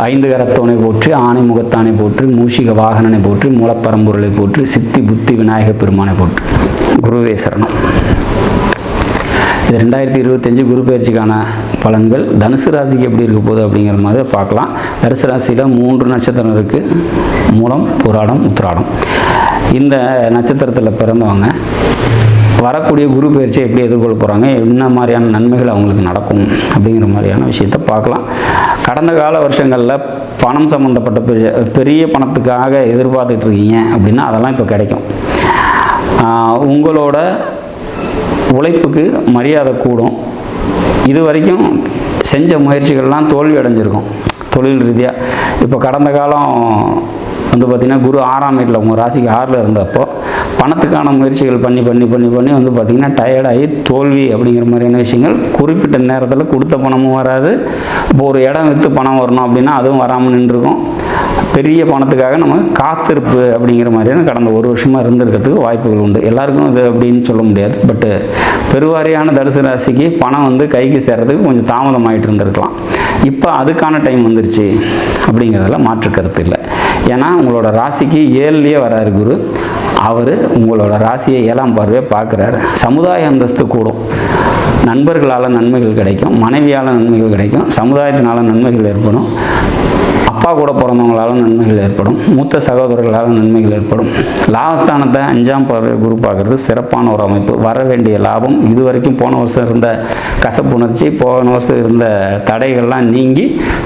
ஐந்து கரத்தோனை போற்றி, ஆணை முகத்தானை போற்றி, மூஷிக வாகனனை போற்றி, மூலப்பரம்பொருளை போற்றி, சித்தி புத்தி விநாயக பெருமானை போற்றி. குருவே சரணம். இது 2025 குரு பயிற்சிக்கான பலன்கள். தனுசு ராசிக்கு எப்படி இருக்க போகுது அப்படிங்கிற மாதிரி பார்க்கலாம். தனுசு ராசியில் 3 நட்சத்திரம் இருக்குது. மூலம், பூராடம், உத்திராடம். இந்த நட்சத்திரத்தில் பிறந்தவங்க வரக்கூடிய குரு பயிற்சியை எப்படி எதிர்கொள்ள போகிறாங்க, என்ன மாதிரியான நன்மைகள் அவங்களுக்கு நடக்கும் அப்படிங்கிற மாதிரியான விஷயத்தை பார்க்கலாம். கடந்த கால வருஷங்களில் பணம் சம்மந்தப்பட்ட பெரிய பணத்துக்காக எதிர்பார்த்துட்டு இருக்கீங்க அப்படின்னா அதெல்லாம் இப்போ கிடைக்கும். உங்களோட உழைப்புக்கு மரியாதை கூடும். இது வரைக்கும் செஞ்ச முயற்சிகள்லாம் தோல்வி அடைஞ்சிருக்கும் தொழில் ரீதியாக. இப்போ கடந்த காலம் வந்து பார்த்திங்கன்னா குரு 6ஆம் வீட்டில் உங்கள் ராசிக்கு 6ல் இருந்தப்போ பணத்துக்கான முயற்சிகள் பண்ணி வந்து பார்த்திங்கன்னா டயர்டாகி தோல்வி அப்படிங்கிற மாதிரியான விஷயங்கள் குறிப்பிட்ட நேரத்தில் கொடுத்த பணமும் வராது. இப்போ ஒரு இடம் விற்று பணம் வரணும் அப்படின்னா அதுவும் வராமல் நின்றுருக்கும். பெரிய பணத்துக்காக நம்ம காத்திருப்பு அப்படிங்கிற மாதிரியான கடந்த ஒரு வருஷமாக இருந்திருக்கிறதுக்கு வாய்ப்புகள் உண்டு. எல்லாருக்கும் இது அப்படின்னு சொல்ல முடியாது. பட்டு பெருவாரியான தனுசு ராசிக்கு பணம் வந்து கைக்கு சேர்றதுக்கு கொஞ்சம் தாமதமாகிட்டு இருந்திருக்கலாம். இப்போ அதுக்கான டைம் வந்துருச்சு அப்படிங்கிறதுல மாற்று கருத்து இல்லை. ஏன்னா உங்களோட ராசிக்கு 7லேயே வராரு குரு. அவர் உங்களோட ராசியை 7ஆம் பார்வையை பார்க்குறாரு. சமுதாய அந்தஸ்து கூடும். நண்பர்களால் நன்மைகள் கிடைக்கும், மனைவியால் நன்மைகள் கிடைக்கும், சமுதாயத்தினால நன்மைகள் ஏற்படும், அப்பா கூட பிறந்தவங்களால நன்மைகள் ஏற்படும், மூத்த சகோதரர்களால் நன்மைகள் ஏற்படும். லாபஸ்தானத்தை 5ஆம் பார்வை குரு பார்க்குறது சிறப்பான ஒரு அமைப்பு. வர வேண்டிய லாபம், இது வரைக்கும் போன வருஷம் இருந்த கசப்புணர்ச்சி, போன வருஷம் இருந்த தடைகள்லாம் நீங்கி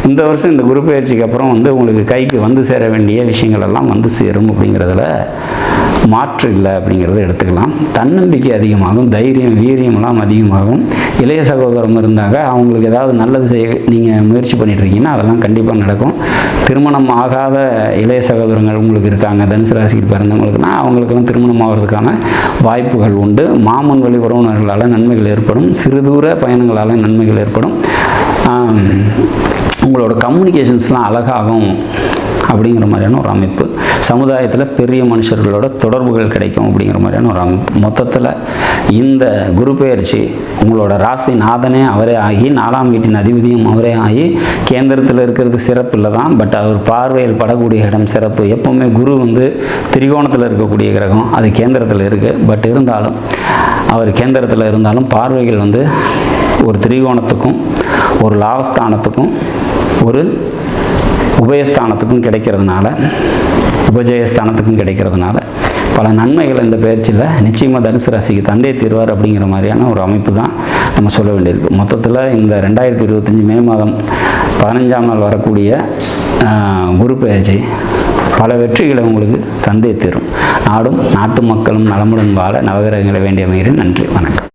இந்த வருஷம் இந்த குரு பயிற்சிக்கு அப்புறம் வந்து உங்களுக்கு கைக்கு வந்து சேர வேண்டிய விஷயங்கள் எல்லாம் வந்து சேரும் அப்படிங்கிறதுல மாற்று இல்லை அப்படிங்கிறத எடுத்துக்கலாம். தன்னம்பிக்கை அதிகமாகும், தைரியம் வீரியமெல்லாம் அதிகமாகும். இளைய சகோதரம் இருந்தாங்க, அவங்களுக்கு ஏதாவது நல்லது செய்ய நீங்கள் முயற்சி பண்ணிட்டு இருக்கீங்கன்னா அதெல்லாம் கண்டிப்பாக நடக்கும். திருமணம் ஆகாத இளைய சகோதரங்கள் உங்களுக்கு இருக்காங்க, தனுசு ராசிக்கு பிறந்தவங்களுக்குன்னா அவங்களுக்கெல்லாம் திருமணம் ஆகிறதுக்கான வாய்ப்புகள் உண்டு. மாமன் வழி உறவினர்களால் நன்மைகள் ஏற்படும், சிறுதூர பயணங்களால் நன்மைகள் ஏற்படும். உங்களோட கம்யூனிகேஷன்ஸ்லாம் அழகாகும் அப்படிங்கிற மாதிரியான ஒரு அமைப்பு. சமுதாயத்தில் பெரிய மனுஷர்களோட தொடர்புகள் கிடைக்கும் அப்படிங்கிற மாதிரியான ஒரு அமைப்பு. மொத்தத்தில் இந்த குரு பெயர்ச்சி உங்களோட ராசி நாதனே அவரே ஆகி 4ஆம் வீட்டின் அதிபதியும் அவரே ஆகி கேந்திரத்தில் இருக்கிறது சிறப்பு இல்லை தான். பட் அவர் பார்வையில் படக்கூடிய இடம் சிறப்பு. எப்போவுமே குரு வந்து திரிகோணத்தில் இருக்கக்கூடிய கிரகம், அது கேந்திரத்தில் இருக்குது. பட் இருந்தாலும் அவர் கேந்திரத்தில் இருந்தாலும் பார்வைகள் வந்து ஒரு திரிகோணத்துக்கும் ஒரு லாபஸ்தானத்துக்கும் ஒரு உபயஸ்தானத்துக்கும் கிடைக்கிறதுனால, உபஜயஸ்தானத்துக்கும் கிடைக்கிறதுனால பல நன்மைகள் இந்த பயிற்சியில் நிச்சயமாக தனுசு ராசிக்கு தந்தை தீர்வார் அப்படிங்கிற மாதிரியான ஒரு அமைப்பு தான் நம்ம சொல்ல வேண்டியிருக்கு. மொத்தத்தில் இந்த 2025 மே மாதம் 15ஆம் நாள் வரக்கூடிய குரு பயிற்சி பல வெற்றிகளை உங்களுக்கு தந்தை தீரும். நாடும் நாட்டு மக்களும் நலமுடன் வாழ நவகிரகங்களை வேண்டிய அமைகிறேன். நன்றி, வணக்கம்.